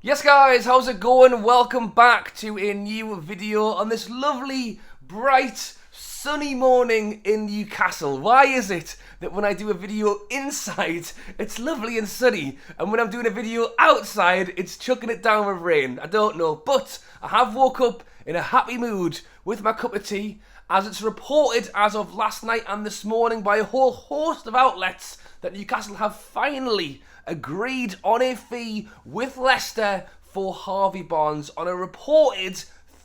Yes guys, how's it going? Welcome back to a new video on this lovely, bright, sunny morning in Newcastle. Why is it that when I do a video inside, it's lovely and sunny, and when I'm doing a video outside, it's chucking it down with rain? I don't know, but I have woke up in a happy mood with my cup of tea, as it's reported as of last night and this morning by a whole host of outlets that Newcastle have finally agreed on a fee with Leicester for Harvey Barnes on a reported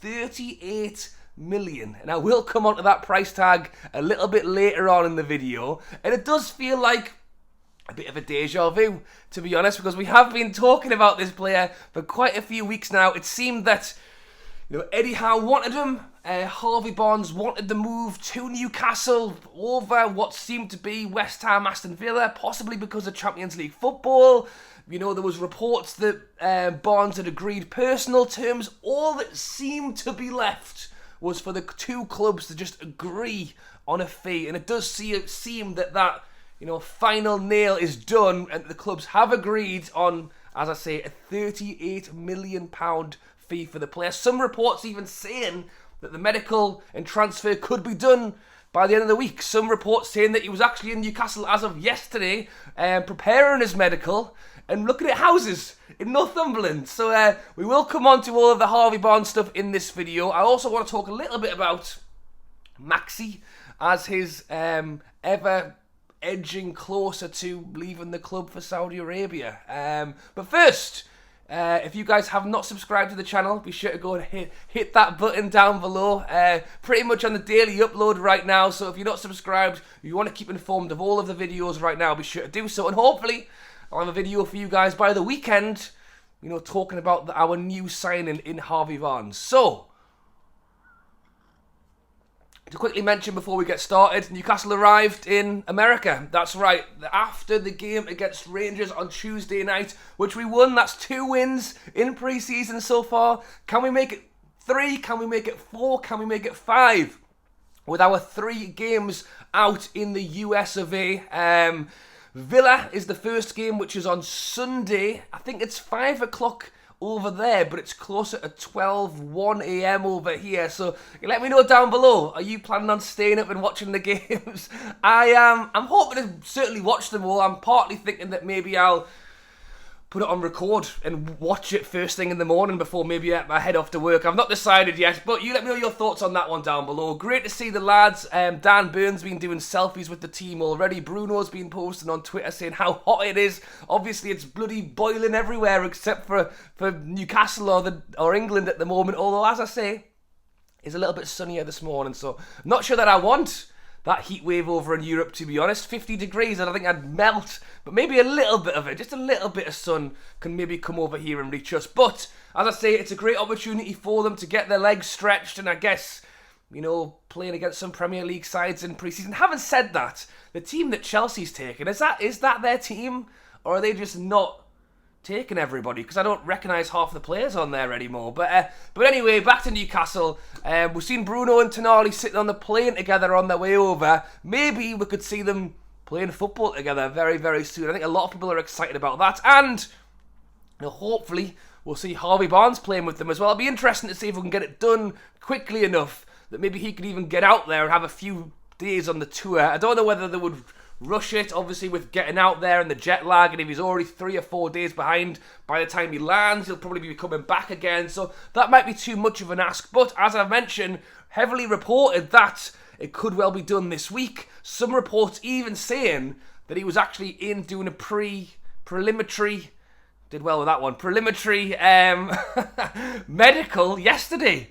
38 million. And I will come on to that price tag a little bit later on in the video. And it does feel like a bit of a deja vu, to be honest, because we have been talking about this player for quite a few weeks now. It seemed that Eddie Howe wanted him. Harvey Barnes wanted the move to Newcastle over what seemed to be West Ham, Aston Villa, possibly because of Champions League football. There was reports that Barnes had agreed personal terms. All that seemed to be left was for the two clubs to just agree on a fee. And it does seem that final nail is done, and the clubs have agreed on, as I say, a £38 million fee for the player. Some reports even saying that the medical and transfer could be done by the end of the week. Some reports saying that he was actually in Newcastle as of yesterday, preparing his medical and looking at houses in Northumberland. So we will come on to all of the Harvey Barnes stuff in this video. I also want to talk a little bit about Maxi, as his ever edging closer to leaving the club for Saudi Arabia. But first, if you guys have not subscribed to the channel, be sure to go and hit that button down below. Pretty much on the daily upload right now, so if you're not subscribed, you want to keep informed of all of the videos right now, be sure to do so. And hopefully, I'll have a video for you guys by the weekend, talking about our new signing in Harvey Barnes. So, to quickly mention before we get started, Newcastle arrived in America. That's right, after the game against Rangers on Tuesday night, which we won. That's 2 wins in pre-season so far. Can we make it 3? Can we make it 4? Can we make it 5? With our 3 games out in the US of A. Villa is the first game, which is on Sunday. I think it's 5 o'clock over there, but it's closer to 1 a.m. over here. So let me know down below. Are you planning on staying up and watching the games? I'm hoping to certainly watch them all. I'm partly thinking that maybe I'll put it on record and watch it first thing in the morning before maybe I head off to work. I've not decided yet, but you let me know your thoughts on that one down below. Great to see the lads. Dan Burns been doing selfies with the team already. Bruno's been posting on Twitter saying how hot it is. Obviously, it's bloody boiling everywhere except for Newcastle or England at the moment. Although, as I say, it's a little bit sunnier this morning, so I'm not sure that I want that heat wave over in Europe, to be honest. 50 degrees, and I think I'd melt. But maybe a little bit of it, just a little bit of sun can maybe come over here and reach us. But, as I say, it's a great opportunity for them to get their legs stretched, and I guess, playing against some Premier League sides in pre-season. Having said that, the team that Chelsea's taken, is that their team? Or are they just not taking everybody? Because I don't recognise half the players on there anymore. But anyway, back to Newcastle. We've seen Bruno and Tonali sitting on the plane together on their way over. Maybe we could see them playing football together very, very soon. I think a lot of people are excited about that. And hopefully we'll see Harvey Barnes playing with them as well. It'll be interesting to see if we can get it done quickly enough that maybe he could even get out there and have a few days on the tour. I don't know whether they would rush it, obviously, with getting out there and the jet lag, and if he's already 3 or 4 days behind by the time he lands, he'll probably be coming back again, so that might be too much of an ask. But as I've mentioned, heavily reported that it could well be done this week. Some reports even saying that he was actually in doing a preliminary medical yesterday.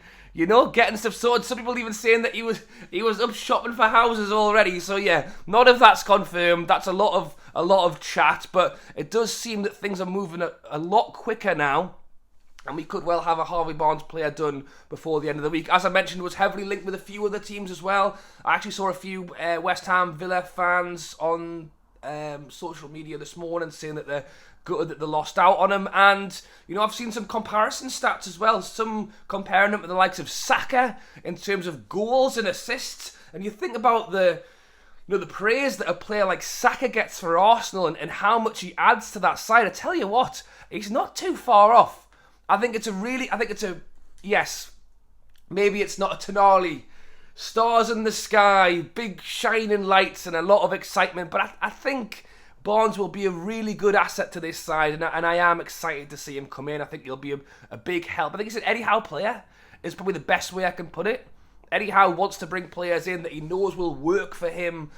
Getting stuff sorted. Some people even saying that he was up shopping for houses already. So yeah, none of that's confirmed. That's a lot of chat, but it does seem that things are moving a lot quicker now, and we could well have a Harvey Barnes player done before the end of the week. As I mentioned, it was heavily linked with a few other teams as well. I actually saw a few West Ham Villa fans on social media this morning saying that they're gutted that they lost out on him. And I've seen some comparison stats as well, some comparing him to the likes of Saka in terms of goals and assists. And you think about the praise that a player like Saka gets for Arsenal and how much he adds to that side. I tell you what, he's not too far off I think it's yes, maybe it's not a Tonali, stars in the sky, big shining lights and a lot of excitement, but I think Barnes will be a really good asset to this side, and I am excited to see him come in. I think he'll be a big help. I think he's an Eddie Howe player, is probably the best way I can put it. Eddie Howe wants to bring players in that he knows will work for him,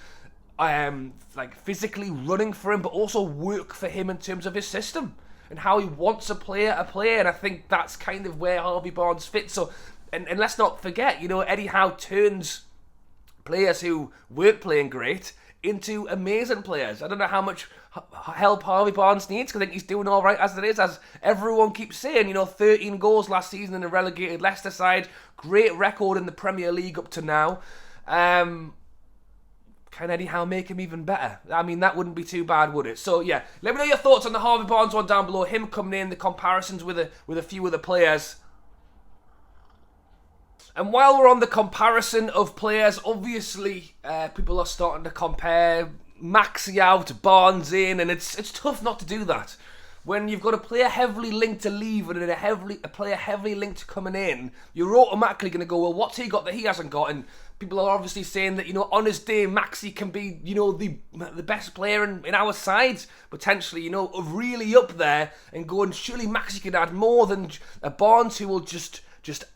like physically running for him, but also work for him in terms of his system and how he wants a player to play, and I think that's kind of where Harvey Barnes fits. So, and let's not forget, Eddie Howe turns players who weren't playing great into amazing players. I don't know how much help Harvey Barnes needs, because I think he's doing all right as it is, as everyone keeps saying. 13 goals last season in a relegated Leicester side, great record in the Premier League up to now. Can Eddie Howe make him even better? I mean, that wouldn't be too bad, would it? So yeah, let me know your thoughts on the Harvey Barnes one down below, him coming in, the comparisons with a few of the players. And while we're on the comparison of players, obviously people are starting to compare Maxi out, Barnes in, and it's tough not to do that. When you've got a player heavily linked to leaving and a player heavily linked to coming in, you're automatically going to go, well, what's he got that he hasn't got? And people are obviously saying that, on his day, Maxi can be, the best player in our side, potentially, really up there, and going, surely Maxi can add more than a Barnes who will just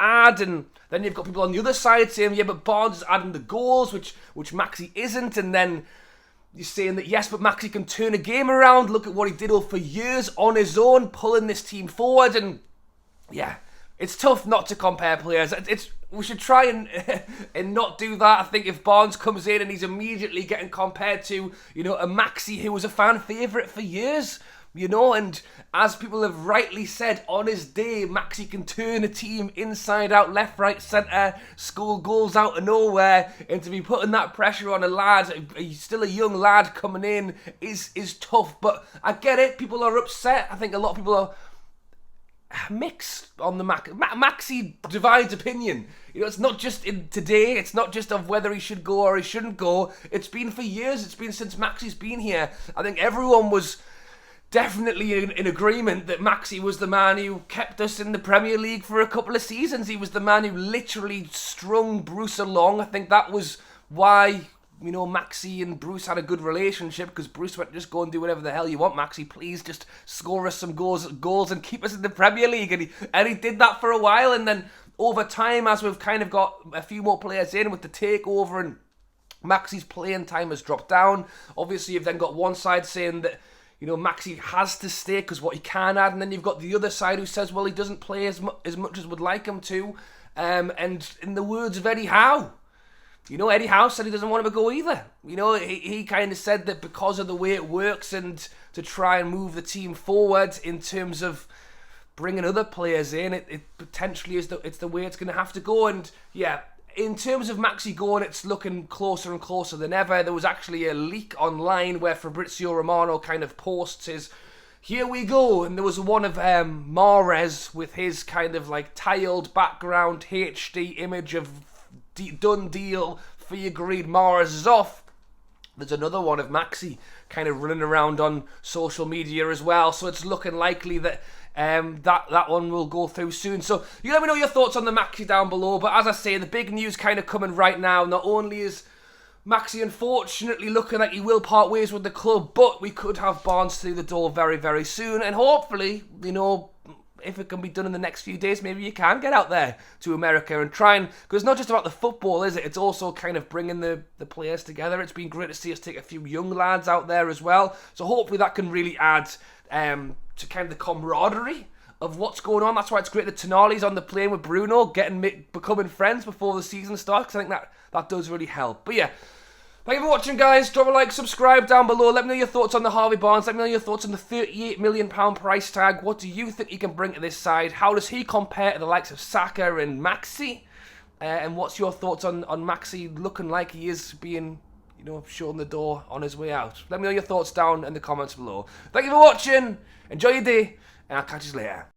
add. And then you've got people on the other side saying, yeah, but Barnes is adding the goals, which Maxi isn't. And then you're saying that, yes, but Maxi can turn a game around. Look at what he did for years on his own, pulling this team forward. And yeah, it's tough not to compare players. We should try and not do that. I think if Barnes comes in and he's immediately getting compared to, a Maxi who was a fan favourite for years, and as people have rightly said, on his day, Maxi can turn a team inside out, left, right, centre, score goals out of nowhere, and to be putting that pressure on a lad, he's still a young lad coming in, is tough. But I get it, people are upset. I think a lot of people are mixed on the Maxi divides opinion. It's not just in today, it's not just of whether he should go or he shouldn't go. It's been for years, it's been since Maxi's been here. I think everyone was definitely in agreement that Maxi was the man who kept us in the Premier League for a couple of seasons. He was the man who literally strung Bruce along. I think that was why, Maxi and Bruce had a good relationship, because Bruce went, just go and do whatever the hell you want, Maxi. Please just score us some goals and keep us in the Premier League. And he did that for a while. And then over time, as we've kind of got a few more players in with the takeover and Maxi's playing time has dropped down, obviously you've then got one side saying that, Maxi has to stay because what he can add, and then you've got the other side who says, well, he doesn't play as much as would like him to. And in the words of Eddie Howe, Eddie Howe said he doesn't want him to go either. He kind of said that because of the way it works and to try and move the team forward in terms of bringing other players in, it potentially is it's the way it's going to have to go. And yeah, in terms of Maxi going, it's looking closer and closer than ever. There was actually a leak online where Fabrizio Romano kind of posts his, here we go, and there was one of Mahrez with his kind of like tiled background HD image of done deal, fee agreed, Mahrez is off. There's another one of Maxi kind of running around on social media as well, so it's looking likely that that one will go through soon. So you let me know your thoughts on the Maxi down below. But as I say, the big news kind of coming right now. Not only is Maxi unfortunately looking like he will part ways with the club, but we could have Barnes through the door very, very soon. And hopefully, if it can be done in the next few days, maybe you can get out there to America and try and, because it's not just about the football, is it? It's also kind of bringing the players together. It's been great to see us take a few young lads out there as well. So hopefully that can really add to kind of the camaraderie of what's going on. That's why it's great that Tonali's on the plane with Bruno, becoming friends before the season starts, because I think that does really help. But yeah, thank you for watching, guys. Drop a like, subscribe down below. Let me know your thoughts on the Harvey Barnes. Let me know your thoughts on the £38 million price tag. What do you think he can bring to this side? How does he compare to the likes of Saka and Maxi? And what's your thoughts on Maxi looking like he is being, shown the door on his way out? Let me know your thoughts down in the comments below. Thank you for watching. Enjoy your day, and I'll catch you later.